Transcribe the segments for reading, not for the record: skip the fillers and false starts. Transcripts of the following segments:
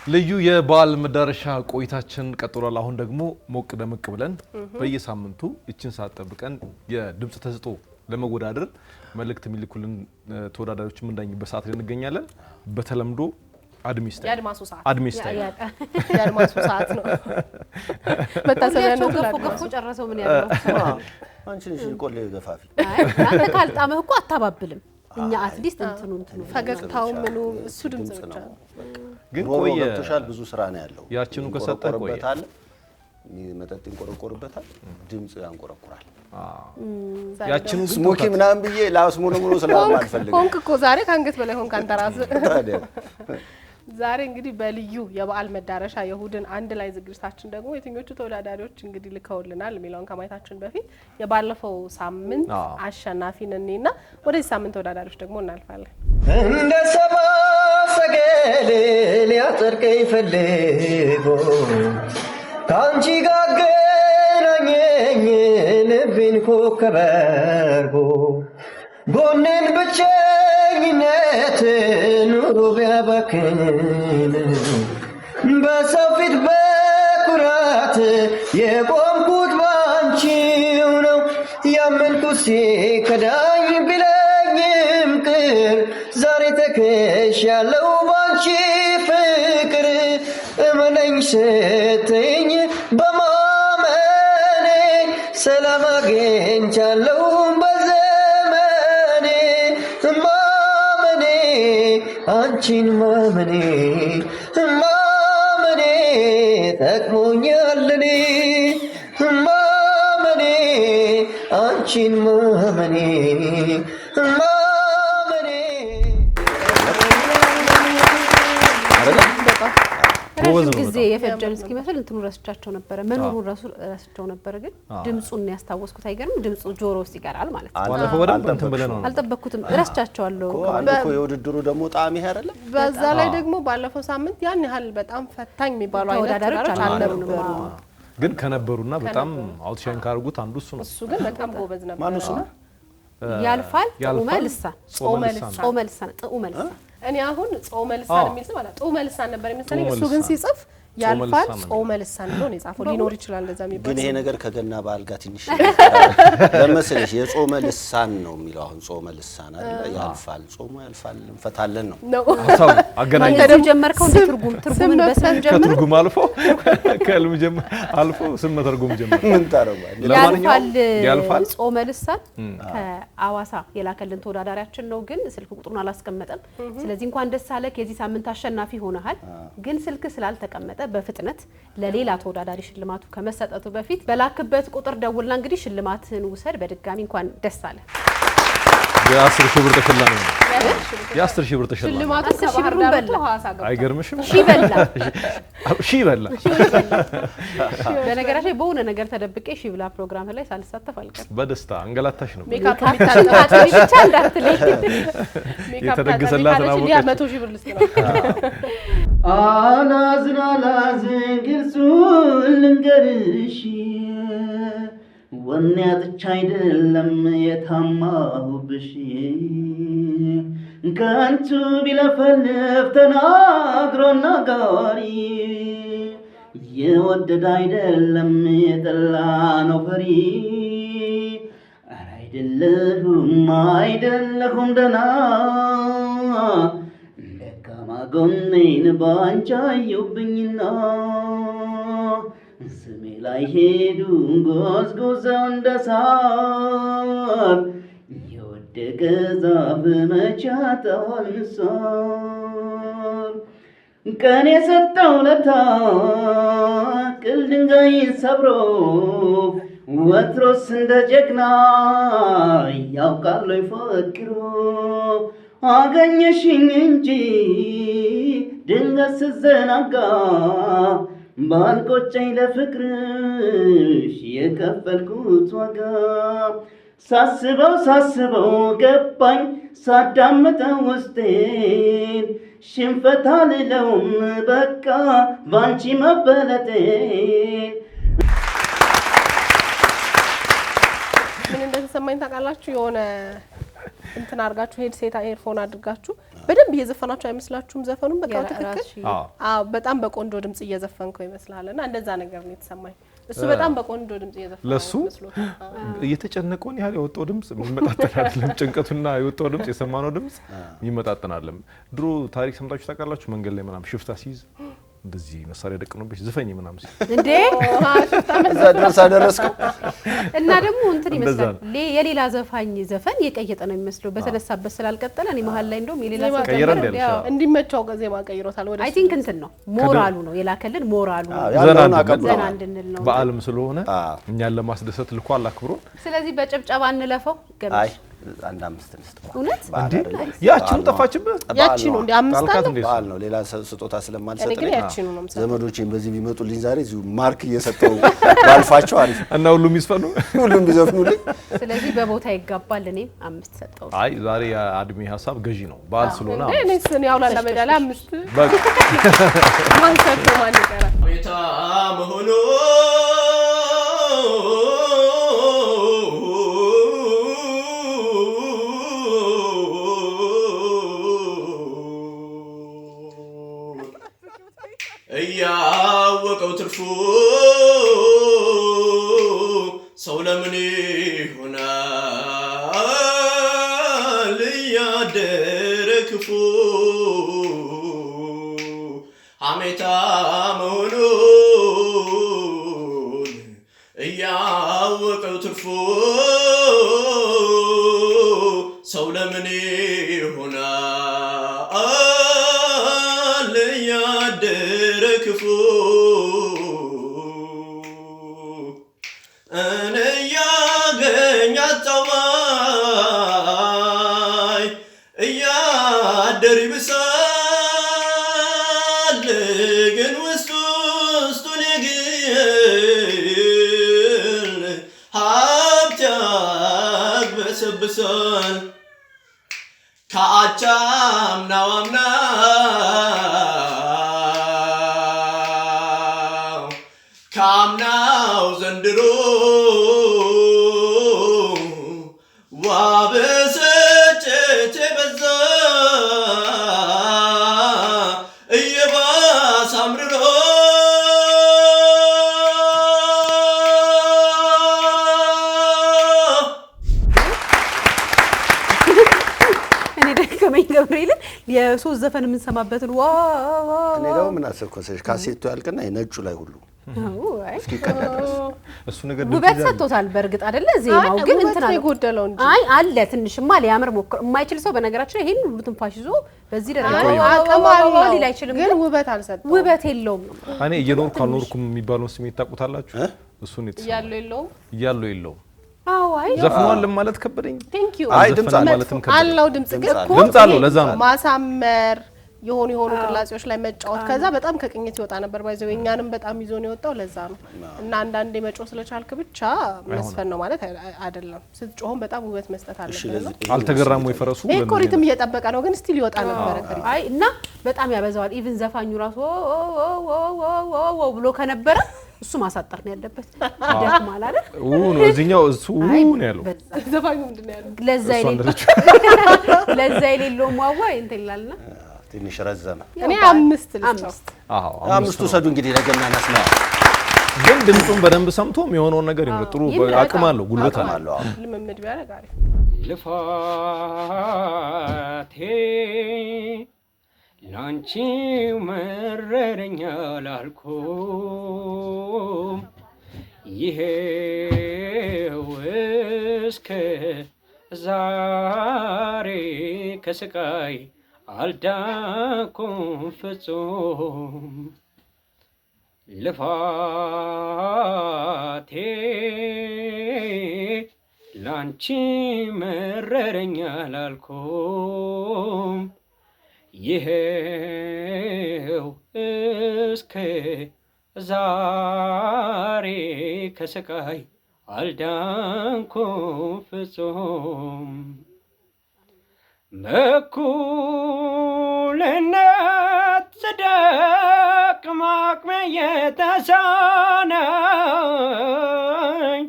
ልዩ የበዓል መዳረሻ ቆይታችን ቀጥሏል። አሁን ደግሞ ሞቅ ደመቅ ብለን በየሳምንቱ እቺን ሰዓት ጠብቀን የድምጽ ተሰጥኦ ለመወዳደር መልእክት የሚልኩልን ተወዳዳሪዎችም እንዳኝበት ሰዓት ላይ እንገኛለን። በተለምዶ የአድማሱ ሰዓት ነው። መታሰቢያ ነው። ገፎ ጨረሰው ምን ያለው አንቺ ልጅ ቆሌ ገፋፊ አንተ ካልጣመህ እኮ አታባብልም። እኛ አትሊስት እንትኑ ፈገግታው ምኑ እሱ ድምጽ ብቻ ግን ቆየ ተሻል ብዙ ስራ ነው ያለው። ያችኑ ከሰጠ ቆየ መጠጥ ይንቆረቆርበታል፣ ድምጽ ያንቆረቆራል። ያችኑ ስሞኪ ምናምን ብዬ ላስሙ ነው ስለማልፈልግ ሆንክ እኮ ዛሬ ካንገት በላይ ሆንክ አንተ ራስህ። ዛሬ እንግዲህ በልዩ የበዓል መዳረሻ የእሁድን አንድ ላይ ዝግጅታችን ደግሞ የትኞቹ ተወዳዳሪዎች እንግዲህ ልከውልናል የሚለውን ከማየታችን በፊት የባለፈው ሳምንት አሸናፊ ነንና ወደዚህ ሳምንት ተወዳዳሪዎች ደግሞ እናልፋለን። እንደ ሰባ ሰገል ሊያጸድቀኝ ፈልጎ ካንቺ ጋር ገናኘኝ ልቤን ኮከብ አድርጎ ጎኔን ብቸኝነት ኑሮ ቢያባክን በሰው ፊት በኩራት የቆምኩት ባንቺው ነው ያመንኩት ሲከዳኝ ቢለኝም ቅር ዛሬ ተከሻለው ባንቺ ፍቅር እመነኝ ስትይኝ በማመኔ ሰላም አግኝቻለሁ በዘመኔ ማመኔ አንቺን ማመኔ ማመኔ ጠቅሞኛል እኔ ማመኔ አንቺን ማመኔ ጊዜ የፈጀን እስኪመስል እንትኑ ረስቻቸው ነበር። መኖሩን ረስቻቸው ነበር፣ ግን ድምጹን ያስታወስኩት አይገርም። ድምጹ ጆሮ ውስጥ ይቀራል ማለት ነው። ባለፈው በደንብ እንትን ብለን ነው አልጠበቅኩትም፣ ረስቻቸዋለሁ። ባለፈው የውድድሩ ደግሞ ጣም ይሄ አይደለም። በዛ ላይ ደግሞ ባለፈው ሳምንት ያን ያህል በጣም ፈታኝ የሚባሉ ተወዳዳሪዎች አልነበሩ፣ ግን ከነበሩና በጣም አውትሻይን ካርጉት አንዱ እሱ ነው። እሱ ግን በጣም ጎበዝ ነበር። ማን እሱ? ያልፋል ጾመ ልሳን እኔ አሁን ጾመ ልሳን የሚል ስም አላ ጾመ ልሳን ነበር የሚመስለኝ። እሱ ግን ሲጽፍ ያልፋል ጾመ ልሳን ብሎ ነው የጻፈው። ሊኖር ይችላል እንደዛ የሚባል ግን ይሄ ነገር ከገና በዓል ጋር ትንሽ ለምሳሌ የጾመ ልሳን ነው የሚለው። አሁን ጾመ ልሳን አይደለ? ያልፋል ጾሙ ያልፋል እንፈታለን ነው ሐሳቡ አገናኝ ጀመርከው። እንደ ትርጉምን በስም ጀመረ። ከትርጉም አልፎ ከልም ጀመረ አልፎ ስም ተርጉም ጀመረ። ምን ታረጋለህ? ያልፋል ጾመ ልሳን ከአዋሳ የላከልን ተወዳዳሪያችን ነው፣ ግን ስልክ ቁጥሩን አላስቀመጠም። ስለዚህ እንኳን ደስ አለህ የዚህ ሳምንት አሸናፊ ሆነሃል። ግን ስልክ ስላልተቀመጠ በፍጥነት ለሌላ ተወዳዳሪ ሽልማቱ ከመሰጠቱ በፊት በላክበት ቁጥር ደውልና እንግዲህ ሽልማትን ውሰድ። በድጋሚ እንኳን ደስ አለ። የ10 ሺህ ብር ተሸላሚ ነው። የ10 ሺህ ብር ተሸላሚ ሽልማቱ ከባህር ዳር ተዋሳ ገባ። አይገርምሽም? ሺ በላ። በነገራችን በሆነ ነገር ተደብቄ ሺ ብላ ፕሮግራም ላይ ሳልሳተፍ አልቀርም። በደስታ አንገላታሽ ነው። ሜካፕ የሚታጠፋት ብቻ እንዳትለይ። የተደገሰላት ነው። ያ 100 ሺህ ብር ልስጥ ነው። አላዝን ግልጹን ልንገርሽ ወኔ አጥቻ አይደለም የታማሁብሽ ከንቱ ቢለፈልፍ ተናግሮ ናጋሪ የወደደ አይደለም የጠላ ነው ፈሪ አይደለሁም ደና ደካማ ጎኔን ባንቺ አየሁብኝና ስሜ ላይ ሄዱ ጎዝጉዘው እንደ ሳር የወደቀ ዛፍ መቼ ያጣዋል ምሳር ቀን የሰጠው ለታ ቅል ድንጋይ ሰብሮ ወትሮስ እንደ ጀግና ያውቃል ይፈክሮ አገኘሽኝ እንጂ ድንገት ስዘናጋ ባልቆጨኝ ለፍቅርሽ የከፈልኩት ዋጋ ሳስበው ገባኝ ሳዳምጠው ውስጤን ሽንፈት አልለውም በቃ ባንቺ መበለጤን። ምን እንደተሰማኝ ታውቃላችሁ? የሆነ እንትን አድርጋችሁ ሄድሴት ኤርፎን አድርጋችሁ በደንብ እየዘፈናችሁ አይመስላችሁም? ዘፈኑን በቃ ትክክል በጣም በቆንጆ ድምጽ እየዘፈንከው ይመስላልና እንደዛ ነገር ነው የተሰማኝ። እሱ በጣም በቆንጆ ድምጽ እየዘፈነ ለሱ እየተጨነቀውን ያህል የወጣው ድምጽ የሚመጣጠን አይደለም። ጭንቀቱና የወጣው ድምጽ የሰማነው ድምጽ የሚመጣጠን አይደለም። ድሮ ታሪክ ሰምታችሁ ታውቃላችሁ? መንገድ ላይ ምናምን ሽፍታ ሲይዝ እንደዚህ መሳሪያ ደቅኖብሽ ዝፈኝ ምናምን ሲል እንዴ እዛ ድረስ አደረስከው። እና ደግሞ እንትን ይመስላል የሌላ ዘፋኝ ዘፈን የቀየጠ ነው የሚመስለው በተነሳበት ስላልቀጠለ እኔ መሀል ላይ እንደውም የሌላ ዘፈን እንዲመቸው ዜማ ቀይሮታል። ወደ አይ ቲንክ እንትን ነው ሞራሉ ነው የላከልን ሞራሉ ዘና እንድንል ነው። በዓልም ስለሆነ እኛን ለማስደሰት ልኳል አክብሮ። ስለዚህ በጭብጨባ እንለፈው። አይ አንድ አምስት እንስጠው። እውነት ያቺን ጠፋችበት። ያቺን ነው እንደ አምስት አለ በዓል ነው ሌላ ስጦታ ስለማልሰጥ እኔ ግን ያቺን ነው ማለት ዘመዶቼን በዚህ ቢመጡልኝ ዛሬ እዚሁ ማርክ እየሰጠው ባልፋቸው አሪፍ እና ሁሉም ይስፈኑ ሁሉም ቢዘፍኑልኝ። ስለዚህ በቦታ ይገባል። እኔም አምስት ሰጠው። አይ ዛሬ የአድሜ ሀሳብ ገዢ ነው በዓል ስለሆነ እኔስ ነው ያውላ ለመዳላ አምስት ማን ሰጠው ማን ይቀራል ቤታ መሆኑ እያወቀው ትርፉ ሰው ለምን ይሆናል እያደረ ክፉ ሐሜታ መሆኑን እያወቀው ትርፉ ሰው ለምን ይሆናል እያደረ ክፉ እኔ ያገኛት ጠባይ እያደር ይብሳል ግን ውስጥ ውስጡን የግል ሀብት ያግበሰብሳል ከአቻምናው አምና ከአምናው ዘንድሮ ዋበሰጨቴ በዛ እየባሰ አምርሮ እኔ ደከመኝ ገብርኤልን የሶስት ዘፈን የምንሰማበትን ዋ እኔ ደግሞ ምን አሰብኩኝ ካሴቱ ያልቅና የነጩ ላይ ሁሉ እስኪ ቀና ድረስ እሱ ነገር ውበት ሰጥቶታል። በእርግጥ አይደለ ዜማው ግን እንትና ነው የጎደለው እንጂ አይ አለ ትንሽማ ሊያምር ሞክር የማይችል ሰው በነገራችን ይሄን ሁሉ ትንፋሽ ይዞ በዚህ ደረጃ አቅም ሊል አለው አይችልም። ግን ውበት አልሰጠው ውበት የለውም ነው እኔ እየኖርኩ አልኖርኩም የሚባለው ስሜት ታውቁታላችሁ? እሱን ያለው የለውም እያለው የለውም አዎ አይ ዘፍኗል ማለት ከበደኝ። ቴንክ ዩ አይ ድምጽ ማለትም ከበደኝ አለው ድምጽ ግን ድምጽ አለው ለዛ ነው ማሳመር የሆኑ ቅላጼዎች ላይ መጫወት ከዛ በጣም ከቅኝት ይወጣ ነበር ባይዘው እኛንም በጣም ይዞን የወጣው ለዛ ነው። እና አንዳንዴ መጮህ ስለቻልክ ብቻ መስፈን ነው ማለት አይደለም። ስትጮህም በጣም ውበት መስጠት አለበት። አልተገራም ወይ ፈረሱ እኮ ሪትም እየጠበቀ ነው ግን ስቲል ይወጣ ነበር። አይ እና በጣም ያበዛዋል። ኢቭን ዘፋኙ ራሱ ኦ ብሎ ከነበረ እሱ ማሳጠር ነው ያለበት። ይደክማል አይደል? ነው እዚህኛው እሱ ነው ያለው። ዘፋኙ ምንድነው ያለው? ለዛ የሌለው ዋዋ እንትን ይላልና ትንሽ ረዘመ። እኔ አምስት ልስጥው። አምስቱ ሰዱ እንግዲህ ነገና እናስማ። ግን ድምጹን በደንብ ሰምቶም የሆነውን ነገር ጥሩ አቅም አለው ጉልበት አለው። ልምምድ ቢያደርግ አሪፍ ልፋቴ ላንቺ መረረኛ ላልኩም ይሄው እስከ ዛሬ ከስቃይ አልዳንኩም ፍጹም ልፋቴ ላንቺ መረረኛ ላልኩም ይሄው እስከ ዛሬ ከስቃይ አልዳንኩም ፍጹም በእኩልነት ጽድቅ ማቅሜ የተሳነኝ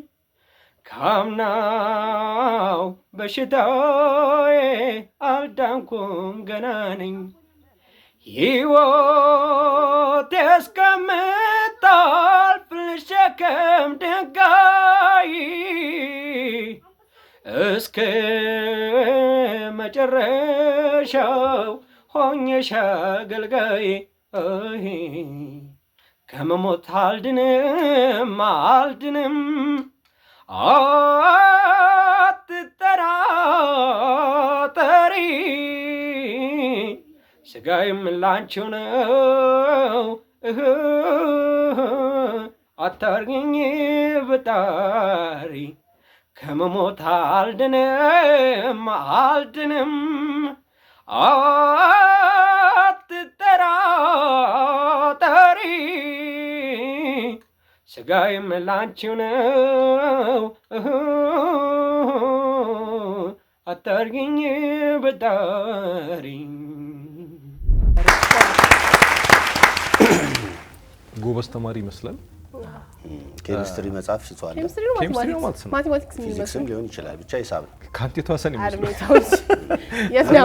ካምናው በሽታዬ አልዳንኩም ገና ነኝ ሕይወት እስከምታልፍ ልሸከም ድንጋይ እስከ መጨረሻው ሆኜሽ አገልጋይ ከመሞት አልድንም አትጠራጠሪ ስጋዬም ላንቺው ነው አታርገኝ ብጣሪ ከመሞት አልድንም አትጠራጠሪ ስጋዬም ላንቺው ነው አታርገኝ ብጣሪ ጎበዝ ተማሪ ይመስላል ኬሚስትሪ መጽሐፍ ሽቷል ኬሚስትሪ ነው ማቴማቲክስ ፊዚክስም ሊሆን ይችላል ብቻ ሂሳብ ካንተ ተዋሰን ይመስላል አድሜታዎች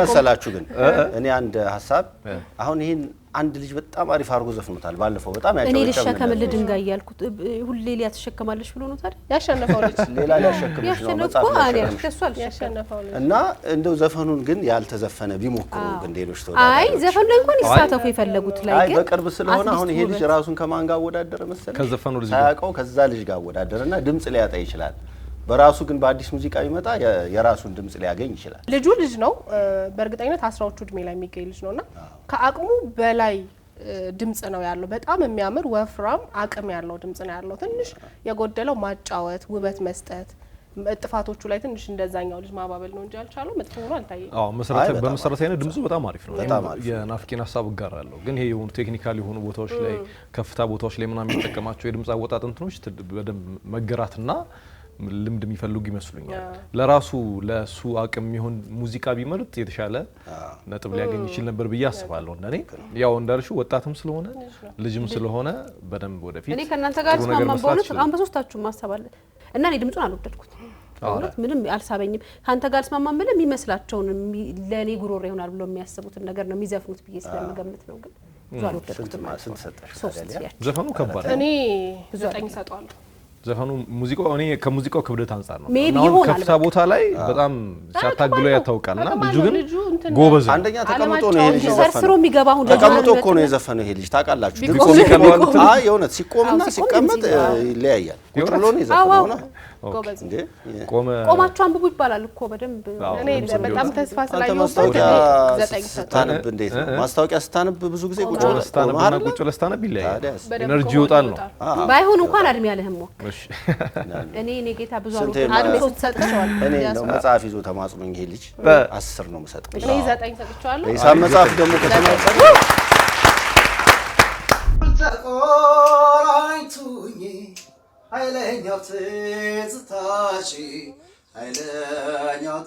መሰላችሁ ግን እኔ አንድ ሐሳብ አሁን ይሄን አንድ ልጅ በጣም አሪፍ አድርጎ ዘፍኖታል ባለፈው በጣም ያጫወተው እኔ ልሸከምልህ ድንጋይ ያልኩት ሁሌ ሊያተሸከማለሽ ብሎ ነው ታዲያ ያሸነፈው ልጅ ሌላ ሊያሸክምሽ ነው መጽሐፍ ያሸነፈው ልጅ እና እንደው ዘፈኑን ግን ያልተዘፈነ ቢሞክሩ ግን ሌሎች አይ ዘፈኑ ላይ እንኳን ይሳተፉ የፈለጉት ላይ ግን በቅርብ ስለሆነ አሁን ይሄ ልጅ ራሱን ከማን ጋር አወዳደረ መሰለኝ ከዘፈኑ ልጅ ሳያውቀው ከዛ ልጅ ጋር አወዳደረና ድምጽ ሊያጣ ይችላል በራሱ ግን በአዲስ ሙዚቃ ቢመጣ የራሱን ድምጽ ሊያገኝ ይችላል ልጁ ልጅ ነው በእርግጠኝነት 10ዎቹ እድሜ ላይ የሚገኝ ልጅ ነውና ከአቅሙ በላይ ድምጽ ነው ያለው በጣም የሚያምር ወፍራም አቅም ያለው ድምጽ ነው ያለው ትንሽ የጎደለው ማጫወት ውበት መስጠት ጥፋቶቹ ላይ ትንሽ እንደዛኛው ልጅ ማባበል ነው እንጂ አልቻለው መጥፎ ሆኖ አልታየም አዎ በመሰረታዊነት ድምጹ በጣም አሪፍ ነው የናፍቄን ሐሳብ ጋራለሁ ግን ይሄ የሆኑ ቴክኒካል የሆኑ ቦታዎች ላይ ከፍታ ቦታዎች ላይ ምናምን የሚጠቀማቸው የድምጽ አወጣጥ እንትኖች በደንብ መገራትና ልምድ የሚፈልጉ ይመስሉኛል ለራሱ ለሱ አቅም የሚሆን ሙዚቃ ቢመርጥ የተሻለ ነጥብ ሊያገኝ ይችል ነበር ብዬ አስባለሁ እንደኔ ያው እንዳልሽው ወጣትም ስለሆነ ልጅም ስለሆነ በደንብ ወደፊት እኔ ከናንተ ጋር ስማማን በእውነት አሁን በሶስታችሁ ማሰባለ እና እኔ ድምጹን አልወደድኩት ማለት ምንም አልሳበኝም ካንተ ጋር ስማማን ምንም የሚመስላቸውን ለኔ ጉሮሮ ይሆናል ብሎ የሚያስቡትን ነገር ነው የሚዘፍኑት ብዬ ስለምገምት ነው ግን ብዙ አልወደድኩትም ስንት ሰጠሽ ዘፈኑ ከባድ እኔ 9 ሰጣለሁ ዘፈኑ ሙዚቃው እኔ ከሙዚቃው ክብደት አንፃር ነው ሜቢ አሁን ይሆናል ከፍታ ቦታ ላይ በጣም ሲያታግለው ያታውቃልና ልጁ ግን ጎበዝ ነው አንደኛ ተቀምጦ ነው ይሄ ልጅ ሰርስሮ የሚገባ አሁን ተቀምጦ እኮ ነው የዘፈነው ይሄ ልጅ ታውቃላችሁ አይ የሆነት ሲቆምና ሲቀመጥ ይለያያል ቁጥሎ ነው የዘፈነው ነው ጎበዝ እንዴ ቆማችሁ አንብቡ ይባላል እኮ በደንብ እኔ በጣም ተስፋ ስላየው ማስታወቂያ ስታነብ እንዴት ነው ማስታወቂያ ስታነብ ብዙ ጊዜ ቁጭ ብለህ ስታነብና ቁጭ ብለህ ስታነብ ይለያል ኤነርጂ ይወጣል ነው ባይሆን እንኳን አድሜ ያለህም ሞክር እሺ እኔ ጌታ ብዙ አድሜ ሰጥተዋል እኔ ነው መጽሐፍ ይዞ ተማጽኖኝ ይሄ ልጅ 10 ነው የምሰጠው እኔ 9 ሰጥቻለሁ ሂሳብ መጽሐፍ ደግሞ ከተማጸነ ተቆራኝቱኝ ኃይለኛው ትዝታሽ ኃይለኛው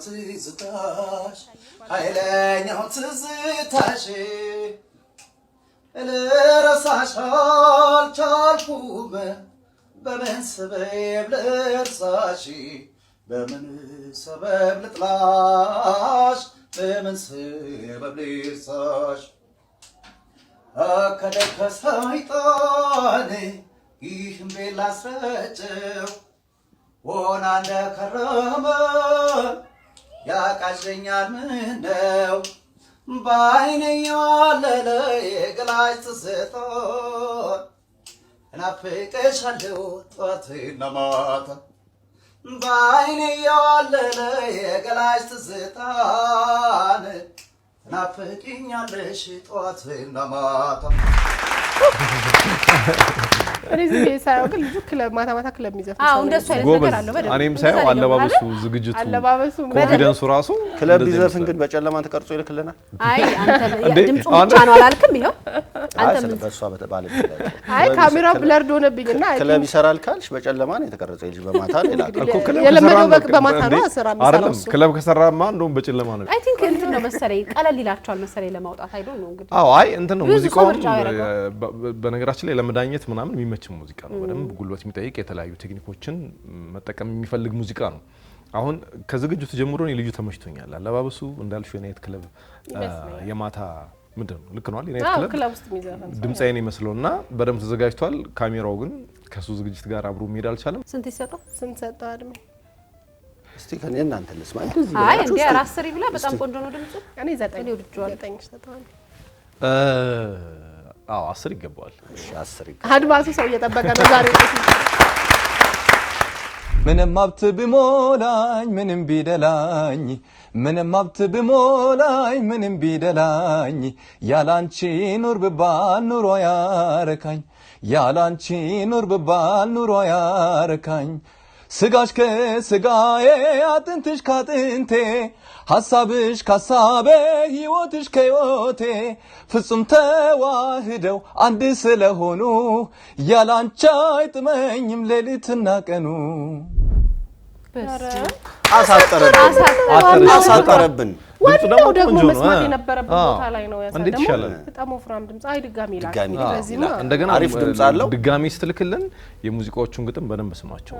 ትዝታሽ ልረሳሽ አልቻልኩም በምን ሰበብ ልርሳሽ በምን ሰበብ ልጥላሽ በምን ሰበብ ልርሳሽ ከደከ ሰይጣን ይህም ቤላ አስረጨው ሆና እንደከረመ ያቃዠኛል ምነው በዓይኔ ያለለ የገላጭ ትዝታ እናፍቅሻለሁ ጠዋትና ማታ በዓይኔ ያለለ የገላጭ ትዝታን እናፍቅኛለሽ ጠዋትና ማታ እዚህ ሳይው ግን ልጁ ክለብ ማታ ማታ ክለብ የሚዘፍን አዎ እንደሱ አይነት ነገር አለው በደንብ እኔም ሳይው አለባበሱ ዝግጅቱ ኮንፊደንሱ ራሱ ክለብ ቢዘፍን ግን በጨለማ ተቀርጾ ይልክልናል አይ አንተ ድምጹ ብቻ ነው አላልክም ይሄው አንተ ምን በሷ በተባለ አይ ካሜራ ብለርድ ሆነብኝና ክለብ ይሰራል ካልሽ በጨለማ ነው የተቀረጸው ልጅ በማታ ነው ይላል እኮ ክለብ የለመደው በማታ ነው ስራ አይደለም ክለብ ከሰራማ እንደውም በጨለማ ነው አይ ቲንክ እንትን ነው መሰለኝ ቀለል ይላቸዋል መሰለኝ ለማውጣት አይዶ ነው እንግዲህ አዎ አይ እንትን ነው ሙዚቃው በነገራችን ላይ ለመዳኘት ምናምን የሚመች ሙዚቃ ነው በደንብ ጉልበት የሚጠይቅ የተለያዩ ቴክኒኮችን መጠቀም የሚፈልግ ሙዚቃ ነው አሁን ከዝግጅቱ ጀምሮ ነው ልዩ ተመችቶኛል። አለባበሱ እንዳልሽው የናይት ክለብ የማታ ምንድን ነው ልክ ነው አይደል? የናይት ክለብ ውስጥ የሚዘፈን ድምጻዬን ይመስለውና በደንብ ተዘጋጅቷል። ካሜራው ግን ከሱ ዝግጅት ጋር አብሮ መሄድ አልቻለም። ስንት ይሰጠው? ስንት ሰጠው አድሜ? እስቲ ከኔ እናንተ ልስማ። አይ እንዴ አራት ሰሪ ብላ በጣም ቆንጆ ነው ድምጹ። እኔ 9 ሰጠዋል። አዎ 10 ይገባዋል። እሺ 10 ይገባዋል። አድማሱ ሰው እየጠበቀ ነው ዛሬ። ምንም ሀብት ቢሞላኝ ምንም ቢደላኝ ምንም ሀብት ቢሞላኝ ምንም ቢደላኝ ያላንቺ ኑር ብባል ኑሮ ያረካኝ ያላንቺ ኑር ብባል ኑሮ ያረካኝ ስጋሽ ከስጋዬ አጥንትሽ ካጥንቴ ሐሳብሽ ካሳቤ ሕይወትሽ ከሕይወቴ ፍጹም ተዋህደው አንድ ስለሆኑ ያላንቺ አይጥመኝም ሌሊትና ቀኑ። አሳጠረብን። ወዲያው ደግሞ መስማት የነበረበት ቦታ ላይ ነው ያሳደመው። በጣም ወፍራም ድምጽ። አይ ድጋሚ እንደገና አሪፍ ድምጽ አለው። ድጋሚ ስትልክልን የሙዚቃዎቹን ግጥም በደንብ ስማቸው።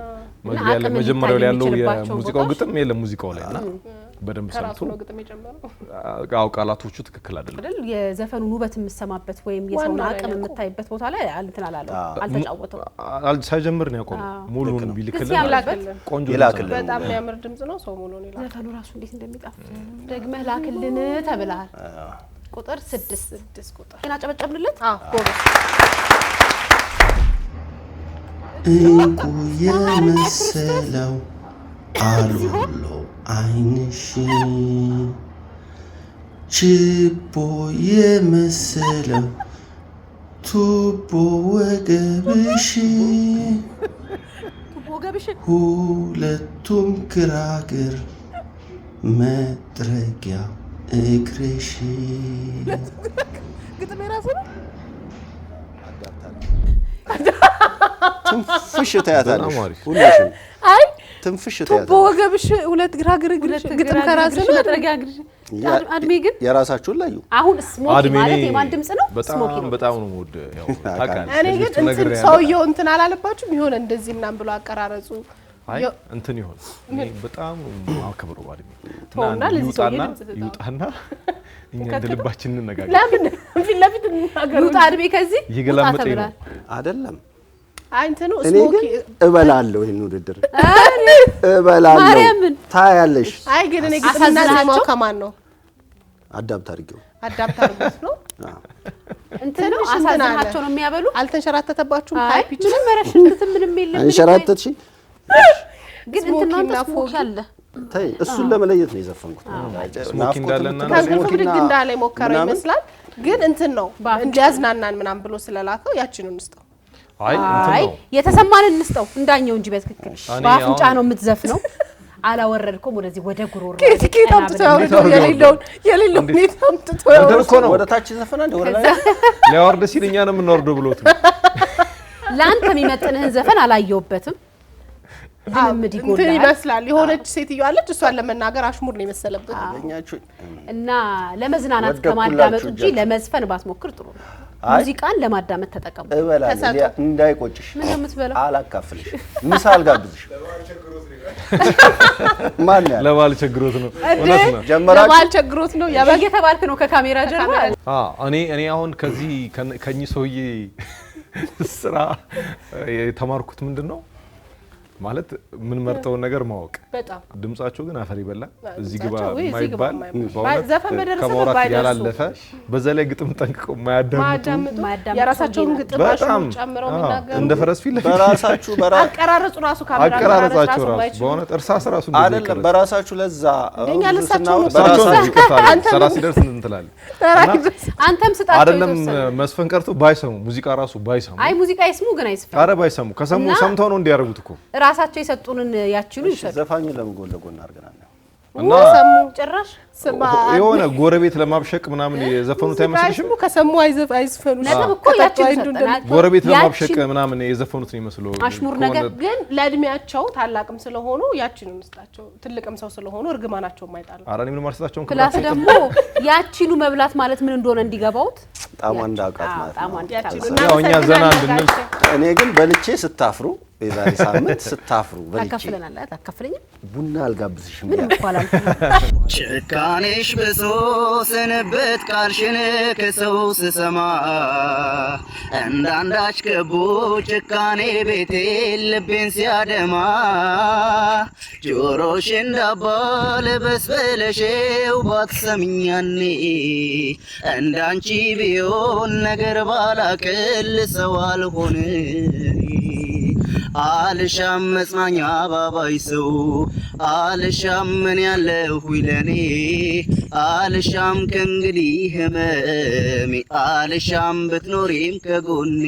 መግቢያ ላይ መጀመሪያው ላይ ያለው የሙዚቃው ግጥም የለም ሙዚቃው ላይና በደንብ ሰምቶ ነው ግጥም የጀመረው። አው ቃላቶቹ ትክክል አይደለም። የዘፈኑን ውበት የምሰማበት ወይም የሰውን አቅም የምታይበት ቦታ ላይ እንትን አላለው አልተጫወተው። ሳይጀምር ነው ያቆመው። ሙሉውን ቢልክልን ቆንጆ ይላክልን። በጣም የሚያምር ድምጽ ነው። ሰው ሙሉውን ይላል። ዘፈኑ ራሱ እንዴት እንደሚጣፍጥ ደግመህ ላክልን ተብለሃል። ቁጥር 6 ቁጥር እና ጨበጨብንለት። ጎበዝ እንቁ የመሰለው አሉሎ አይንሽ ችቦ የመሰለው ቱቦ ወገብሽ ሁለቱም ግራግር መጥረጊያ እግርሽ። ግጥም የራሱ ነው። ትንፍሽ ታያታለሽ ሁሉሽም። አይ ትንፍሽ ቱቦ ታያታለሽ። ወገብሽ ሁለት ግራግር ግጥም ከራስ ነው። መጥረጊያ እግርሽ። አድሜ ግን የራሳችሁን ላዩ። አሁን ስሞኪ ማለት የማን ድምጽ ነው? ስሞኪ ነው። በጣም ነው ወደ ያው ታውቃለህ። እኔ ግን እንትን ሰውየው እንትን አላለባችሁም? ይሆነ እንደዚህ ምናምን ብሎ አቀራረጹ አይ እንትን ይሆን እኔ በጣም አከብሮ ባድሜ ተውና ለዚህ ሰውዬ ይውጣና እኛ እንደልባችን እንነጋገር። ለምን ፊት ለፊት እንነጋገር? ይውጣ አድሜ ከዚህ ይገላመጠኝ ነው አይደለም። አይ እንትኑ እኔ ግን እበላለሁ ይሄን ውድድር እበላለሁ። ማርያምን ታያለሽ። አይ ግን እኔ ግጥምና ዜማው ከማን ነው? አዳብት አድርጌው ነው እንትኑ አሳዝናቸው ነው የሚያበሉ። አልተንሸራተተባችሁም? አይ ፒች ምንም መረሽነትም ምንም የለም። አንሸራተትሽ ግን እንትና ስሞኪ አለ። ታይ እሱን ለመለየት ነው የዘፈንኩት። ስሞኪ እንዳለና ከእንቅልፍ ብድግ እንዳለ ሞከረው ይመስላል። ግን እንትን ነው እንዲያዝናናን ምናምን ብሎ ስለላከው ያቺን እንስጠው። አይ እንትን ነው የተሰማንን እንስጠው እንዳኘው እንጂ በትክክል በአፍንጫ ነው የምትዘፍነው። አላወረድኩም ወደዚህ ወደ ጉሮሮ ከስኬት አምጥቶ የሌለውን አምጥቶ ወደ ታች ዘፈና ወደ ላይ ሊያወርድ ሲል እኛ ነው የምንወርደው ብሎት ነው። ላንተ የሚመጥንህን ዘፈን አላየሁበትም። ልምምድ እንትን ይመስላል። የሆነች ሴትዮ አለች፣ እሷን ለመናገር አሽሙር ነው የመሰለበት እና ለመዝናናት ከማዳመጥ እንጂ ለመዝፈን ባትሞክር ጥሩ ነው። ሙዚቃን ለማዳመጥ ተጠቀሙ። እበላለሁ እንዳይቆጭሽ። ምን የምትበላው? አላካፍልሽ። ምሳ አልጋብዝሽ። ማን ያለ ለባል ቸግሮት ነው። እውነት ነው። ጀመራችሁ። ለባል ቸግሮት ነው። እየተባልክ ነው ከካሜራ ጀርባ። እኔ አሁን ከዚህ ከኚህ ሰውዬ ስራ የተማርኩት ምንድነው ማለት ምን መርጠውን ነገር ማወቅ። በጣም ድምጻቸው ግን አፈር ይበላል። እዚህ ግባ ማይባል ዘፈን በደረሰበት ከማውራት ያላለፈ በዛ ላይ ግጥም ጠንቅቀው ማያዳምጡ የራሳቸውን ግጥም አሽሙር ጨምረው የሚናገሩ እንደ ፈረስ ፊት ለፊት በራሳችሁ አቀራረጹ ራሱ ካሜራ አቀራረጻቸው ራሱ በሆነ እርሳስ ራሱ አይደለም። በራሳችሁ ለዛ እኛ ለሳቸው ነው ሰራ ሲደርስ እንትላለን። አንተም ስጣቸው አይደለም መስፈን ቀርቶ ባይሰሙ ሙዚቃ ራሱ ባይሰሙ አይ ሙዚቃ ይስሙ ግን አይስፈን። ኧረ ባይሰሙ ከሰሙ ሰምተው ነው እንዲያደርጉት እኮ ራሳቸው የሰጡንን ያችሉ ይሰጡ። ዘፋኙ ለምን ጎን ለጎን አድርገናል እና ሰሙ ጭራሽ የሆነ ጎረቤት ለማብሸቅ ምናምን የዘፈኑት አይመስልሽም? ከሰሙ አይዝፈኑ ነጥብ እኮ ያችን ጎረቤት ለማብሸቅ ምናምን የዘፈኑት ነው ይመስለው። አሽሙር ነገር ግን ለእድሜያቸው ታላቅም ስለሆኑ ያችን እንስጣቸው። ትልቅም ሰው ስለሆኑ እርግማናቸው የማይጣሉ። ኧረ እኔ ምን ማርሰታቸው ክላስ ደግሞ ያቺኑ መብላት ማለት ምን እንደሆነ እንዲገባውት ጣሟ እንዳውቃት ማለት ነው። ያው እኛ ዘና እንድንል። እኔ ግን በልቼ ስታፍሩ የዛሬ ሳምንት ስታፍሩ በልቼ ታካፍለናል ታካፍለኝ ቡና አልጋብዝሽም ምንም እንኳን ጭካኔሽ ብሶ ስንብት ቃልሽን ከሰው ስሰማ እንዳንዳች ከቦ ጭካኔ ቤቴ ልቤን ሲያደማ ጆሮሽ እንዳባል በስበለሽው ባትሰምኛኔ እንዳንቺ ቢሆን ነገር ባላቅል ሰው አልሆን አልሻም መጽናኛ ባባይ ሰው አልሻም ምን ያለሁ ይለኔ አልሻም ከእንግዲህ ህመሜ አልሻም ብትኖሪም ከጎኔ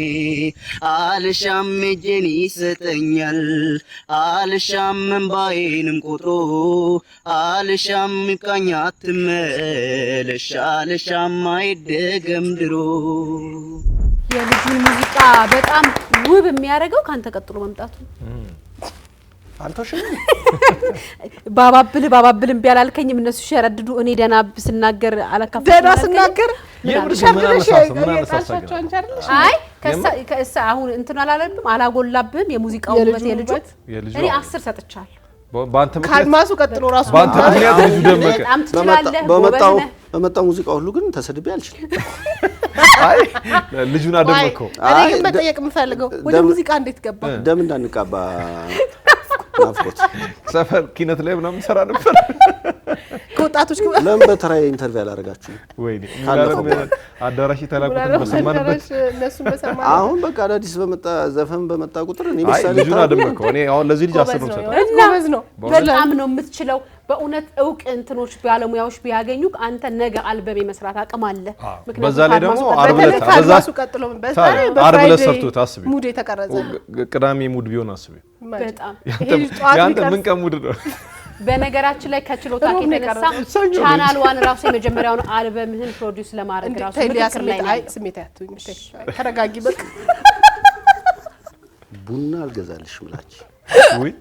አልሻም እጄን ይሰጠኛል አልሻም እንባዬንም ቆጥሮ አልሻም ይብቃኝ አትመለሽ አልሻም አይደገም ድሮ የልጁን ሙዚቃ በጣም ውብ የሚያደርገው ካንተ ቀጥሎ መምጣቱ አንተሽ ባባብል ቢያላልከኝም እነሱ ሸረድዱ እኔ ደና ስናገር አላካፈ ደና ስናገር አይ ከሳ አሁን እንትን አላለብም አላጎላብም የሙዚቃው ውበት የልጁ እኔ 10 ሰጥቻለሁ ባንተ ምክንያት ካድማሱ ቀጥሎ ራሱ ባንተ ምክንያት ልጁ ደመቀ በጣም ትችላለህ በመጣው ሙዚቃ ሁሉ ግን ተሰድቤ አልችልም አይ ልጁን አደመከው እኔ ግን መጠየቅ የምፈልገው ወደ ሙዚቃ እንዴት ገባ ደም እንዳንቃባ ናፍቆት ሰፈር ኪነት ላይ ምናምን ሰራ ነበር ከወጣቶች ግን ለምን በተራይ ኢንተርቪው ያላረጋችሁ ወይኔ አዳራሽ ተላቁት በሰማንበት አሁን በቃ አዳዲስ በመጣ ዘፈን በመጣ ቁጥር እኔ ምሳሌ ልጁን አደመከው እኔ አሁን ለዚህ ልጅ 10 ነው ሰጠው ጎበዝ ነው በጣም ነው የምትችለው በእውነት እውቅ እንትኖች ባለሙያዎች ቢያገኙ አንተ ነገ አልበም የመስራት አቅም አለ በዛ ላይ ደግሞ ካድማሱ ቀጥሎ በዛ ሰርቶ ታስቢ ሙድ የተቀረጸ ቅዳሜ ሙድ ቢሆን አስቢ በጣም ያንተ ምን ቀሙድ ነው በነገራችን ላይ ከችሎታ ከተነሳ ቻናል 1 ራሱ የመጀመሪያውን አልበምህን ፕሮዲዩስ ለማድረግ ራሱ ምክር ላይ አይ ስሜት ያቱኝ ተረጋጊ በቃ ቡና አልገዛልሽ ምላች ወይ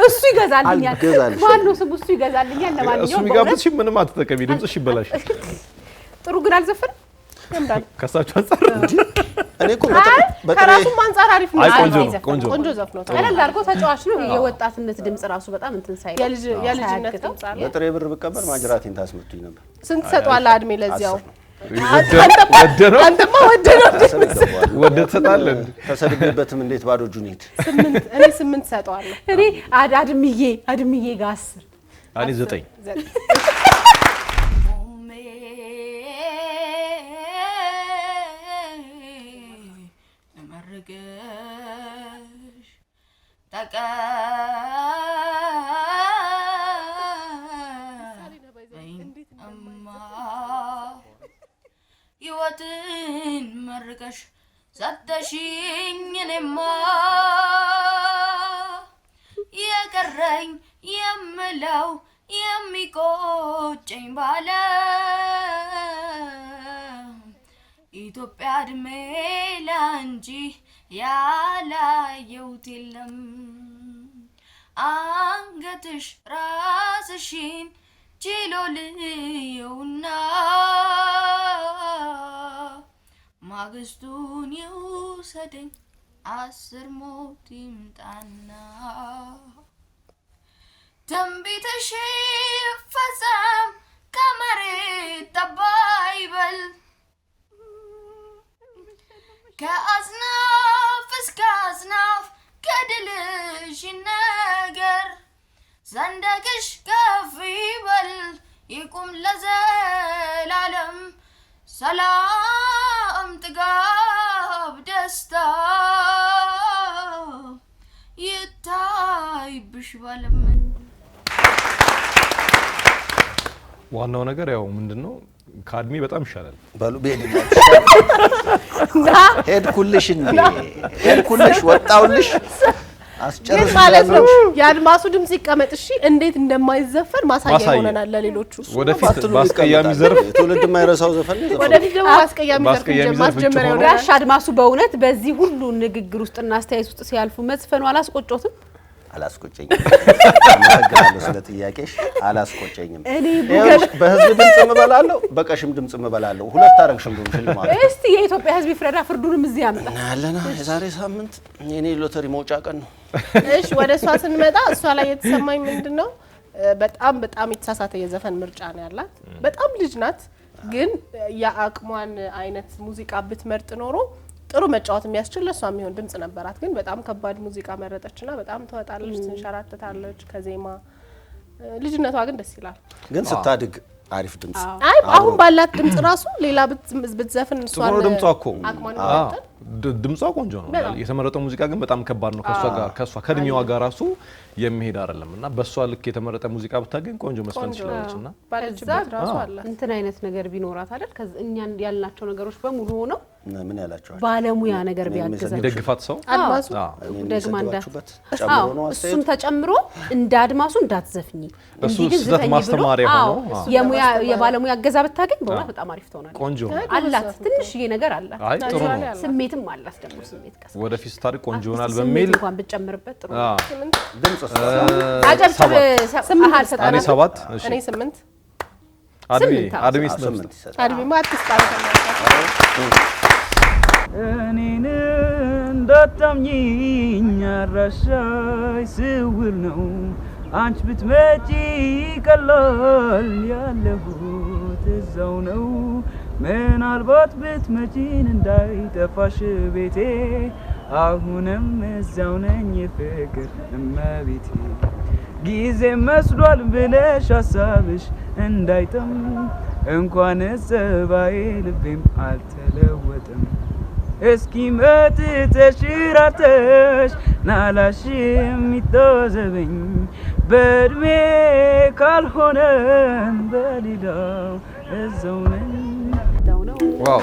እሱ ይገዛልኛል ማን ነው ስሙ እሱ ይገዛልኛል ለማንኛውም እሱ የሚጋብዝሽ ምንም አትጠቀሚ ድምጽሽ ይበላሽ ጥሩ ግን አልዘፈን ያምራል ከሳቹ አንፃር እኔ እኮ ከራሱም አንፃር አሪፍ ነው ቆንጆ ዘፍኖ ቀለል አድርጎ ተጫዋች ነው የወጣትነት ድምጽ ራሱ በጣም እንትን ሳይል የልጅነት ድምጽ አለ በጥሬ ብር ብቀበል ማጅራቴን ታስመቱኝ ነበር ስንት ሰጧል አድሜ ለዚያው አንተማ ወደ ተጣለ ተሰድቤበትም እንዴት ባዶ እጁን ሄድ 8 እኔ 8 ሰጧል እኔ አድምዬ ጋር 10 እኔ 9 ሕይወትን መርቀሽ ሰጠሽኝ እኔማ የቀረኝ የምለው የሚቆጨኝ ባለ ኢትዮጵያ እድሜ ላንቺ ያላየሁት የለም አንገትሽ ራስሽን ችሎ ልየውና ማግስቱን ይውሰደኝ 10 ሞት ይምጣና ትንቢትሽ ይፈጸም ከመሬት ጠባ ይበል ከአጽናፍ እስከ አጽናፍ ከድልሽ ይነገር ሰንደቅሽ ከፍ ይበል ይቁም ለዘላለም ሰላም ጥጋብ ደስታ ይታይብሽ ባለም ዋናው ነገር ያው ምንድነው ካድሚ በጣም ይሻላል ባሉ ሄድኩልሽ ሄድኩልሽ ወጣውልሽ አስጨርሽ ማለት ነው የአድማሱ ድምጽ ይቀመጥ እሺ እንዴት እንደማይዘፈን ማሳያ ይሆነናል ለሌሎቹ ወደፊት ባስቀያሚ ዘርፍ ትውልድ የማይረሳው ዘፈን ነው ወደፊት ደግሞ ባስቀያሚ ዘርፍ ማስጀመሪያው ጋሽ አድማሱ በእውነት በዚህ ሁሉ ንግግር ውስጥና አስተያየት ውስጥ ሲያልፉ መዝፈኑ አላስቆጮትም አላስቆጨኝም። አመሰግናለሁ ስለ ጥያቄሽ። አላስቆጨኝም። በህዝብ ድምጽ እምበላለሁ፣ በቀሽም ድምጽ እምበላለሁ። ሁለት አረግሽም ድምጽ ሽልማት። እስቲ የኢትዮጵያ ህዝብ ይፍረዳ፣ ፍርዱንም እዚህ ያምጣ። አለና የዛሬ ሳምንት የኔ ሎተሪ መውጫ ቀን ነው። እሺ ወደ እሷ ስንመጣ እሷ ላይ የተሰማኝ ምንድነው በጣም የተሳሳተ የዘፈን ምርጫ ነው ያላት። በጣም ልጅ ናት፣ ግን የአቅሟን አይነት ሙዚቃ ብትመርጥ ኖሮ ጥሩ መጫወት የሚያስችል ለሷ የሚሆን ድምጽ ነበራት። ግን በጣም ከባድ ሙዚቃ መረጠችና በጣም ተወጣለች፣ ትንሸራተታለች ከዜማ። ልጅነቷ ግን ደስ ይላል። ግን ስታድግ አሪፍ ድምጽ አይ አሁን ባላት ድምጽ ራሱ ሌላ ብትዘፍን እሷን ነው ድምጿ እኮ አቅሟን ድምጿ ቆንጆ ነው። የተመረጠው ሙዚቃ ግን በጣም ከባድ ነው። ከሷ ከእድሜዋ ጋር ራሱ የሚሄድ አይደለም እና በሷ ልክ የተመረጠ ሙዚቃ ብታገኝ ቆንጆ መስፈን ትችላለችና ባለችበት ራሱ አለ እንትን አይነት ነገር ቢኖራት አይደል? እኛን ያልናቸው ነገሮች በሙሉ ሆነው ምን ያላችኋል? ባለሙያ ነገር ቢያግዛቸው ይደግፋት ሰው አድማሱ ደግማ እንዳትበት ጨምሮ ነው አስተያየት። እሱም ተጨምሮ እንደ አድማሱ እንዳትዘፍኝ እሱ ስለት ማስተማሪያ ሆኖ የባለሙያ እገዛ ብታገኝ በእውነት በጣም አሪፍ ትሆናለች። ቆንጆ አላት፣ ትንሽዬ ነገር አላት። አይ ጥሩ ነው። ስሜትም አላት ደግሞ ስሜት ቀስ ወደፊት ታሪክ ቆንጆ ይሆናል በሚል እንኳን ብትጨምርበት ጥሩ ነው። ድምጽ አጨብጭብ። አሃ ሰጣና እኔ 7 እሺ እኔ 8 አድሜ 8 አድሜ ማጥስ ታረጋለች። እኔን እንዳታምኚኝ አድራሻሽ ስውር ነው አንቺ ብትመጪ ቀላል ያለሁት እዛው ነው ምናልባት ብትመጪን እንዳይጠፋሽ ቤቴ አሁንም እዛው ነኝ ፍቅር እመቤቴ ጊዜ መስሏል ብለሽ ሐሳብሽ እንዳይጥም እንኳን ጸባዬ ልቤም አልተለወጠም እስኪ መጥተሽ ራተሽ ናላሽ የሚተዘበኝ በእድሜ ካልሆነ በሌላው እዛው ነኝ። ዋው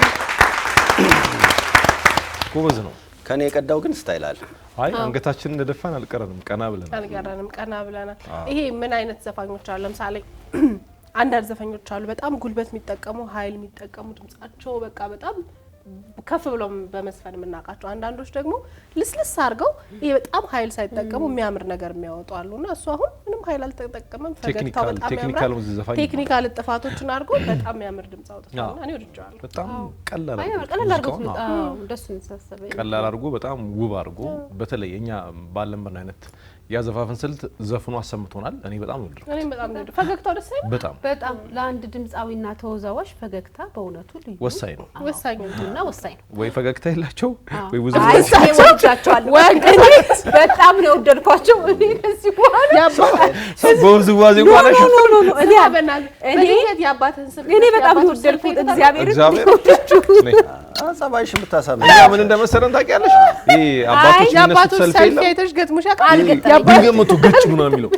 ጎበዝ ነው። ከኔ የቀዳው ግን ስታይል አለ። አይ አንገታችንን እንደደፋን አልቀረንም፣ ቀና ብለናል። ይሄ ምን አይነት ዘፋኞች አሉ? ለምሳሌ አንዳንድ ዘፋኞች አሉ በጣም ጉልበት የሚጠቀሙ ኃይል የሚጠቀሙ ድምጻቸው በቃ በጣም ከፍ ብለው በመስፈን የምናውቃቸው፣ አንዳንዶች ደግሞ ልስልስ አድርገው ይሄ በጣም ኃይል ሳይጠቀሙ የሚያምር ነገር የሚያወጡ አሉና እሱ አሁን ምንም ኃይል አልተጠቀመም። ፈገግታው በጣም ያምራል። ቴክኒካል ጥፋቶችን አድርጎ በጣም የሚያምር ድምጽ አውጥቷል። እኔ ወድጄዋለሁ። በጣም ቀላል አድርጎ እንደሱ እንሰሰበኝ ቀላል አድርጎ በጣም ውብ አድርጎ በተለይ እኛ ባለንበት አይነት ያዘፋፈን ስልት ዘፍኖ አሰምቶናል። እኔ በጣም ወድጄዋለሁ። እኔ በጣም ወድጄ ፈገግታው ደስ ይላል። በጣም ለአንድ ድምጻዊና ተወዛዋዥ ፈገግታ በእውነቱ ልዩ ወሳኝ ነው። ወሳኝ ነው። ወይ ፈገግታ የላቸው ወይ ውዝዋዜ በጣም ነው ወደድኳቸው። እኔ ከዚህ በኋላ በውዝዋዜ ቋላሽ እኔ በጣም ነው ወደድኩት። እግዚአብሔር ጸባይሽ ብታሳምን ምን እንደመሰለን ታውቂያለሽ? ይሄ አባቶች ሰልፍ አይተሽ ገጥሞሽ ይገምቱ ግጭ ነው የሚለው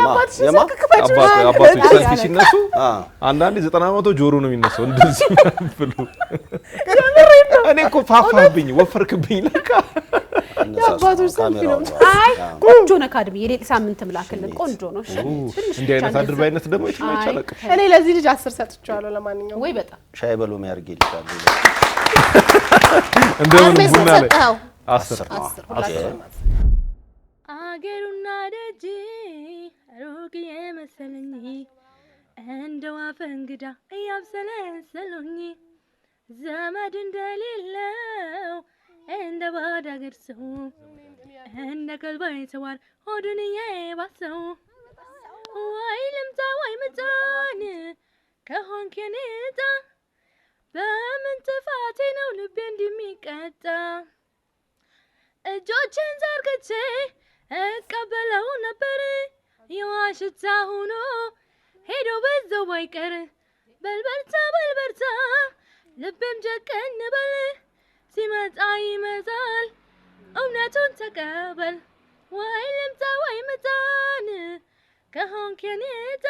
አባቶች ሰልፍ ሲነሱ አንዳንዴ 90 ጆሮ ነው የሚነሳው እንደዚህ ብሎ እኔ እኮ ፋፋብኝ ወፈርክብኝ ለካ ያባቶች ሰልፍ ነው። አይ ቆንጆ ነው። ካድሚ የሌላ ሳምንት ምላክልን ቆንጆ ነው። እሺ እንዲህ አይነት አድርባይነት ደግሞ ይችላል። እኔ ለዚህ ልጅ 10 ሰጥቼዋለሁ። ለማንኛውም ወይ በጣም ሻይ በሎ የሚያርግ ይልሻል እንደምን ቡና ላይ 10 አገሩና ደጅ ሩቅ የመሰለኝ እንደው አፈንግዳ እያብሰለሰሉኝ ዘመድ እንደሌለው እንደ ባዳ አገር ሰው እንደ ከልባይ ተዋር ሆዱን የባሰው ወይ ልምጣ ወይ ምጣን ከሆንክ የኔታ በምን ጥፋቴ ነው ልቤ እንደሚቀጣ እጆችን ዘርግቼ እቀበለው ነበር የዋሽታ ሆኖ ሄዶ በዛው ባይቀር በልበርታ ልቤም ጀቀን በል ሲመጣ ይመጣል እውነቱን ተቀበል ወይ ልምጣ ወይ ምጣን ከሆንክ የኔታ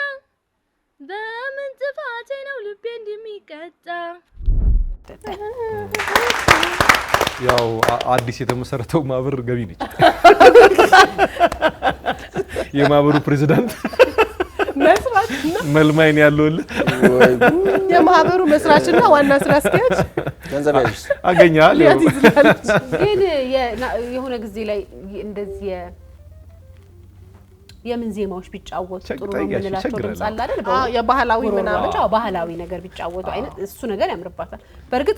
በምን ጥፋቴ ነው ልቤ እንደሚቀጣ። ያው አዲስ የተመሰረተው ማህበር ገቢ ነች። የማህበሩ ፕሬዝዳንት መስራችና መልማይን ያለውል የማህበሩ መስራችና ዋና ስራ አስኪያጅ ገንዘብ ያዥ አገኛል። ግን የሆነ ጊዜ ላይ እንደዚህ የምን ዜማዎች ቢጫወቱ ጥሩ ነው ቸግረኛል፣ ምንላቸው ቸግረኛል። ድምጽ አለ አይደል የባህላዊ ምናምን ባህላዊ ነገር ቢጫወቱ አይነት እሱ ነገር ያምርባታል በርግጥ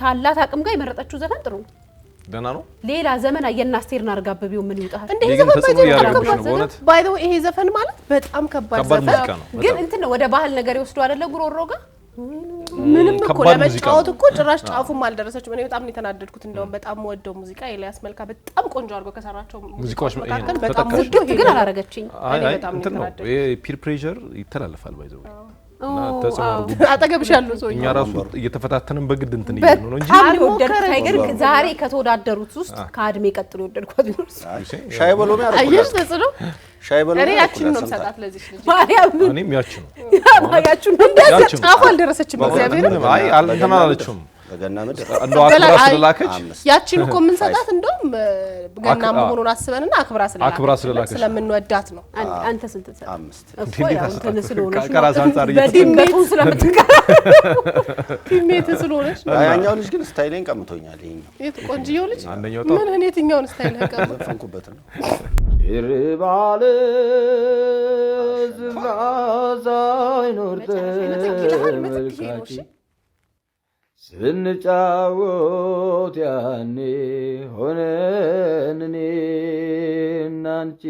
ካላት አቅም ጋር የመረጠችው ዘፈን ጥሩ ደና ነው ሌላ ዘመን አየና አስቴርን አርጋብቢው ምን ይውጣል እንዴ ዘፈን ባይ ዘ ዌይ ይሄ ዘፈን ማለት በጣም ከባድ ዘፈን ግን እንትን ወደ ባህል ነገር ይወስዱ አይደለ ጉሮሮ ጋር ምንም እኮ ለመጫወት እኮ ጭራሽ ጫፉም አልደረሰችም እኔ በጣም የተናደድኩት እንደውም በጣም ወደው ሙዚቃ ኤልያስ መልካ በጣም ቆንጆ አድርጎ ከሰራቸው ሙዚቃዎች መካከል በጣም ወደው ግን አላረጋችኝ እኔ በጣም የተናደድኩት ፒር ፕሬሸር ይተላለፋል ባይ ዘ ዌይ አጠገብሽ ያለው ሰው እኛ ራሱ እየተፈታተንን በግድ እንትን ይየኑ ነው እንጂ ታይገር ዛሬ ከተወዳደሩት ውስጥ ከአድሜ ቀጥሎ ወደድኳት ቢኖርስ ሻይ በሎ ነው አየሽ ተጽኖ ሻይ በሎ እኔ ያቺን ነው ሰጣት ለዚህ ልጅ ማርያም እኔም ያቺ ነው ያቺን እንደዚህ ጫፉ አልደረሰችም እግዚአብሔር አይ አልተናላለችም በገና ምድር እንደው አክብራ ስለላከች ያቺን እኮ ምን ሰጣት እንደውም ገና መሆኑን አስበንና አክብራ ስለላከች ስለምንወዳት ነው አንተ ስንት ሰጣት 5 እንትን ስለሆነሽ ከራስ አንፃር በድንገቱ ስለምትቀር ቲሜት ስለሆነሽ ያኛው ልጅ ግን ስታይሌን ቀምቶኛል ይሄኛው የት ቆንጆው ልጅ አንደኛው ምን እኔ የትኛውን ስታይል ፈንኩበት ነው ይርባለ ዝናዛይ ኖርተ መልካቺ ስንጫወት ያኔ ሆነን እኔና አንቺ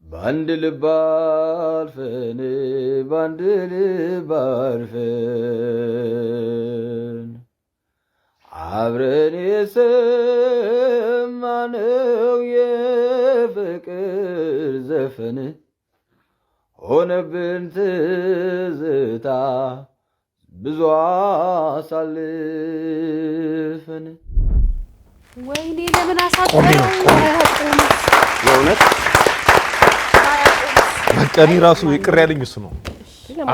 ባንድ ልብ አልፈን ባንድ ልብ አልፈን አብረን የሰማነው የፍቅር ዘፈን ሆነብን ትዝታ ብዙ አሳልፈን ወይኔ ለምን አሳጠረው የእውነት በቀኒ ራሱ ይቅር ያለኝ እሱ ነው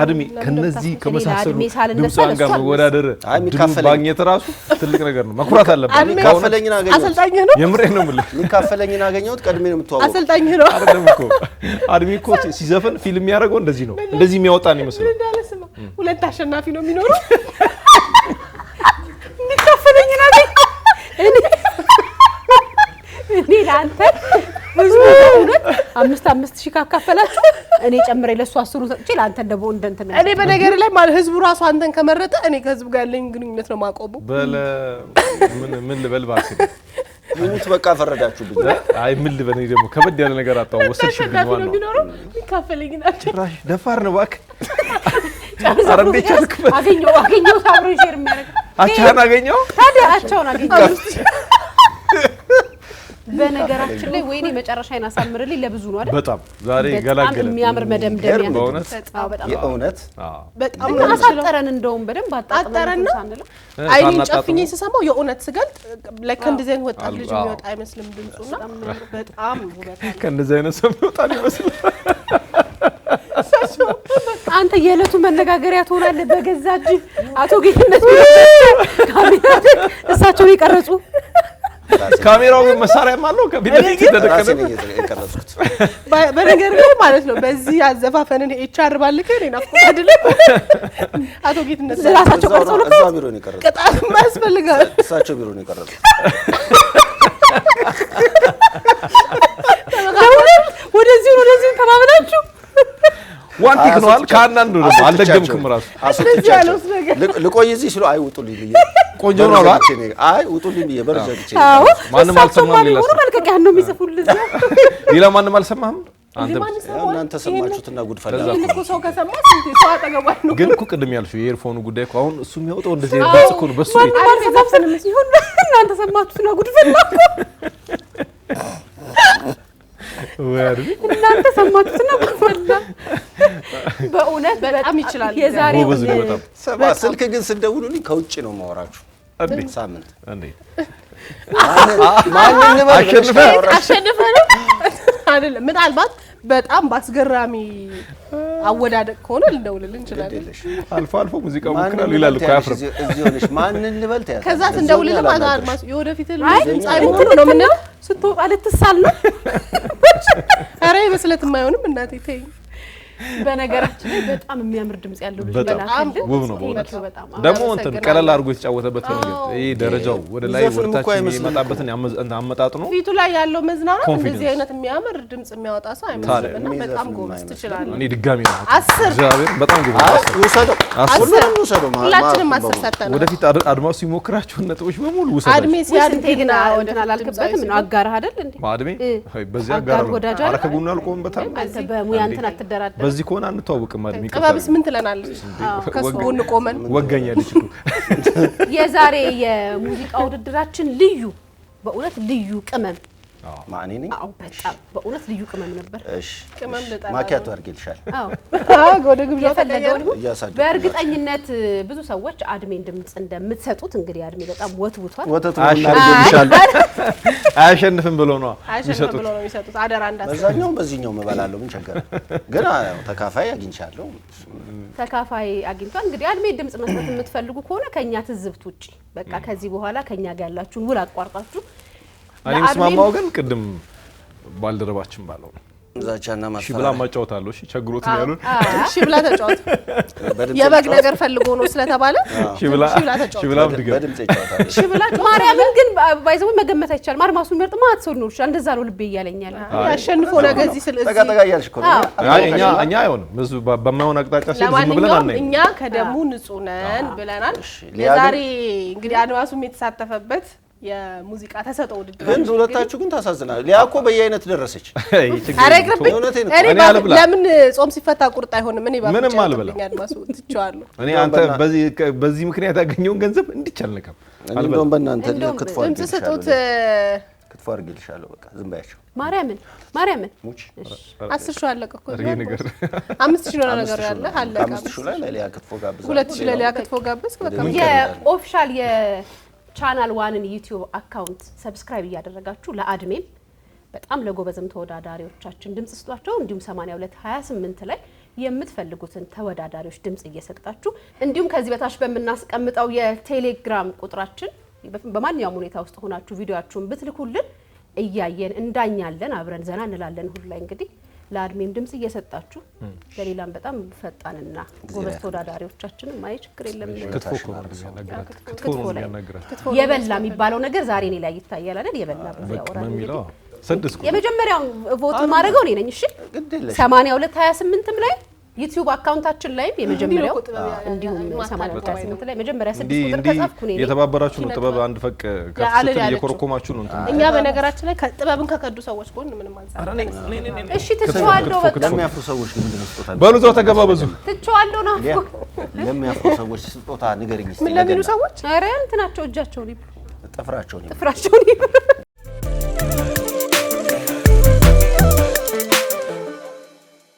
አድሜ ከነዚህ ከመሳሰሉ ድምጻን ጋር መወዳደር ባግኘት ራሱ ትልቅ ነገር ነው መኩራት አለበት የሚካፈለኝን አገኘሁት አሰልጣኝ ነው የምሬን ነው የምልህ የሚካፈለኝን አገኘሁት ቀድሜ ነው የምትዋወቀው አሰልጣኝ ነው አይደለም እኮ አድሜ እኮ ሲዘፈን ፊልም ያደርገው እንደዚህ ነው እንደዚህ የሚያወጣ ነው ይመስላል እንዳለስማ ሁለት አሸናፊ ነው የሚኖረው የሚካፈለኝን አገኘ እኔ ላንተ ህዝቡ ሁለት 5,000 ካካፈላችሁ እኔ ጨምሬ ለሱ 10 ሰጥቼ ላንተ ደቦ እንደንተ ነው እኔ በነገር ላይ ማለት ህዝቡ ራሱ አንተን ከመረጠ እኔ ከህዝቡ ጋር ያለኝ ግንኙነት ነው ማቆቡ በለ ምን ልበል ባክህ ይሙት በቃ ፈረዳችሁብኝ አይ ምን ልበል እኔ ደግሞ ከበድ ያለ ነገር አጣው ወሰድሽብኝ ነው የሚኖረው የሚካፈለኝን ጭራሽ ደፋር ነው ባክህ አረንዴ ቻልክበት አገኘው ሳብሮ ሼር የሚያደርግ አቻን አገኘው ታዲያ አቻውን አገኘው በነገራችን ላይ ወይኔ መጨረሻዬን አሳምርልኝ ለብዙ ነው አይደል በጣም ዛሬ ገላገለ በጣም የሚያምር መደምደሚያ በእውነት የእውነት በጣም አሳጠረን እንደውም በደንብ አጣጣረን ሳንለው አይኔን ጨፍኜ ስሰማው የእውነት ስገልጥ ለካ እንደዚህ አይነት ወጣት ልጅ የሚወጣ አይመስልም ድምጹና በጣም ውበት ከእንደዚህ አይነት ሰው የሚወጣ ይመስላል አንተ የዕለቱ መነጋገሪያ ትሆናለህ በገዛ እጅ አቶ ጌትነት ካሜራ እሳቸውን ይቀርጹ ካሜራው መሳሪያም አለው ከቢለፊት ተደቀነ የቀረጽኩት በነገር ላይ ማለት ነው በዚህ አዘፋፈንን ኤችአር ባልከ እኔ ናፍቆት አይደለም አቶ ጌትነት ራሳቸው ቀርጸው ነው እዛ ቢሮ ነው የቀረጽኩት ቅጣት ማስፈልጋል እሳቸው ቢሮ ነው የቀረጽኩት ወደዚህ ተባብላችሁ ዋንቲክ ነው አል ካናንዱ ነው አልደገምኩም ራሱ አስጥቻቸው ልቆይ እዚህ ሲሉ አይ ውጡልኝ ብዬ ቆንጆ ነው አላ አይ ውጡልኝ ብዬ በረጃጅቼ ማንም አልሰማም ሌላ ሰው መልቀቂያ ነው የሚጽፉልኝ ሌላ ማንም አልሰማህም አንተ እናንተ ሰማችሁትና ጉድ ፈላ እኮ ሰው ከሰማ ስንት ሰው አጠገባይ ነው ግን እኮ ቅድም ያልሽው የኤርፎኑ ጉዳይ እኮ አሁን እሱ የሚያወጣው እንደዚህ ድምጽ እኮ ነው በሱ እናንተ ሰማችሁትና ጉድ ፈላ እናንተ ሰማችሁትና ጉድ ፈላ በእውነት በጣም ይችላል የዛሬው ሰባ ስልክ ግን ስደውሉልኝ ከውጭ ነው ማወራችሁ ሳምንት እንዴ ማንን ነው አሸንፈ ነው አይደለም ምናልባት በጣም ባስገራሚ አወዳደቅ ከሆነ ልደውልልህ እንችላለን አልፎ አልፎ ሙዚቃው ሙከራል ይላል እኮ ያፍር እዚህ ሆነሽ ማንን ልበል ታያለሽ ከዛ እንደውልልህ ማዛርማስ የወደፊት ልጅ አይሞቱ ነው ምን ስትወጣ ልትሳል ነው አረ ይመስለት የማይሆንም እናቴ ተይ በነገራችን ላይ በጣም የሚያምር ድምጽ ያለው ልጅ በጣም ውብ ነው በእውነት ደግሞ እንትን ቀለል አድርጎ የተጫወተበት ነገር ይሄ ደረጃው ወደ ላይ ወርታች የሚመጣበትን አመጣጥ ነው ፊቱ ላይ ያለው መዝናናት እንደዚህ አይነት የሚያምር ድምጽ የሚያወጣ ሰው አይመስልምና በጣም ጎበዝ ትችላለህ እኔ ድጋሚ ነው 10 እግዚአብሔር በጣም ጎበዝ ሁሉንም ውሰደው ሁላችንም 10 ሰጥተናል ወደፊት አድማው ሲሞክራቸው ነጥቦች በሙሉ ውሰደው አድሜ ሲያድግ ግን ወደና አላልክበትም ነው አጋራህ አይደል እንዴ አድሜ በዚህ አጋራህ አረከጉና አልቆምበታል አንተ በሙያ እንትን አትደራደር በዚህ ከሆነ አንተዋወቅም አድሜ ጥበብስ ምን ትለናለች ከሱ ጎን ቆመን ወገኛለች የዛሬ የሙዚቃ ውድድራችን ልዩ በእውነት ልዩ ቅመም ማኔ ነኝ አው በጣም በእውነት ልዩ ቅመም ነበር እሺ ቅመም ለጣላ ማኪያቶ አርገልሻል አዎ ወደ ግብዣው ተቀየረ በእርግጠኝነት ብዙ ሰዎች አድሜን ድምጽ እንደምትሰጡት እንግዲህ አድሜ በጣም ወትውቷል ወተቱን አርገልሻል አያሸንፍም ብሎ ነው የሚሰጡት አደራ እንዳትሰጡ በዛኛው በዚህኛው መባላለሁ ምን ቸገረ ግን ተካፋይ አግኝቻለሁ ተካፋይ አግኝቷል እንግዲህ አድሜ ድምጽ መስጠት የምትፈልጉ ከሆነ ከኛ ትዝብት ውጪ በቃ ከዚህ በኋላ ከኛ ጋር ያላችሁን ውል አቋርጣችሁ እኔ መስማማው ግን ቅድም ባልደረባችን ባለው ዛቻና ማፈራ ሽብላ ማጫወታለሁ እሺ ቸግሮት ነው ያሉን ሽብላ ተጫወት የበግ ነገር ፈልጎ ነው ስለተባለ ሽብላ ብድገም በድምጽ ይጫወታል ሽብላ ማርያምን ግን ባይዘው መገመት አይቻልም ማርማሱ ምርጥ ማት ሰው ነው እንደዛ ነው ልቤ እያለኛል ያሸንፎ ነገር እዚህ ስለዚህ ተጋጠጋያልሽ እኮ እኛ አይሆንም በማይሆን አቅጣጫ ሲል ዝም ብለን አናይ እኛ ከደሙ ንጹህ ነን ብለናል የዛሬ እንግዲህ አድማሱም የተሳተፈበት የሙዚቃ ተሰጠው ውድድር ግን ሁለታችሁ ግን ታሳዝናል ሊያኮ በየአይነት ደረሰች አረግረብ ለምን ጾም ሲፈታ ቁርጥ አይሆንም እኔ ባፍ ምንም አልበላም አድማሱ ትቻለሁ እኔ አንተ በዚህ ምክንያት ያገኘውን ገንዘብ እንዲቻል ነከም እንደውም በእናንተ ክትፎ ድምጽ ስጡት ክትፎ አርግልሻለሁ በቃ ዝም ባያቸው ማርያምን ሙች 10 ሺህ አለቀ እኮ ይሄ ነገር 5 ሺህ ነው ነገር ያለ አለቀ 5 ሺህ ላይ ለሊያ ክትፎ ጋብዝ 2 ሺህ ለሊያ ክትፎ ጋብዝ በቃ የኦፊሻል ቻናል ዋንን ዩቲዩብ አካውንት ሰብስክራይብ እያደረጋችሁ ለአድሜም በጣም ለጎበዝም ተወዳዳሪዎቻችን ድምጽ ስጧቸው እንዲሁም 8228 ላይ የምትፈልጉትን ተወዳዳሪዎች ድምጽ እየሰጣችሁ እንዲሁም ከዚህ በታች በመናስቀምጠው የቴሌግራም ቁጥራችን በማንኛውም ሁኔታ ውስጥ ሆናችሁ ቪዲዮአችሁን ብትልኩልን እያየን እንዳኛለን አብረን ዘና እንላለን ሁሉ ላይ እንግዲህ ለአድሜም ድምጽ እየሰጣችሁ ለሌላም በጣም ፈጣንና ጎበዝ ተወዳዳሪዎቻችን ማይ ችግር የለም ክትፎ ነው የሚያናግረው የበላ የሚባለው ነገር ዛሬ እኔ ላይ ይታያል አይደል የበላ ብዙ ያወራል ሰድስኩ የመጀመሪያው ቮት ማድረገው እኔ ነኝ እሺ 8228 ላይ ዩቲዩብ አካውንታችን ላይ የመጀመሪያው እንዲሁም 8228 ላይ መጀመሪያ 6 ቁጥር ተጻፍኩ ነኝ የተባበራችሁ ነው ጥበብ አንድ ፈቅ ከፍተት እየኮረኮማችሁ ነው እኛ በነገራችን ላይ ጥበብን ከከዱ ሰዎች ጎን ምንም አንጻር እሺ ትቻዋለሁ በቃ ለሚያፍሩ ሰዎች ምን እንደስጦታ በሉዛው ተገባበዙ ትቻዋለሁ ነው ለሚያፍሩ ሰዎች ስጦታ ንገሪኝ እስቲ ምን ለሚሉ ሰዎች ኧረ እንትናቸው እጃቸው ነው ጥፍራቸው ነው ጥፍራቸው ነው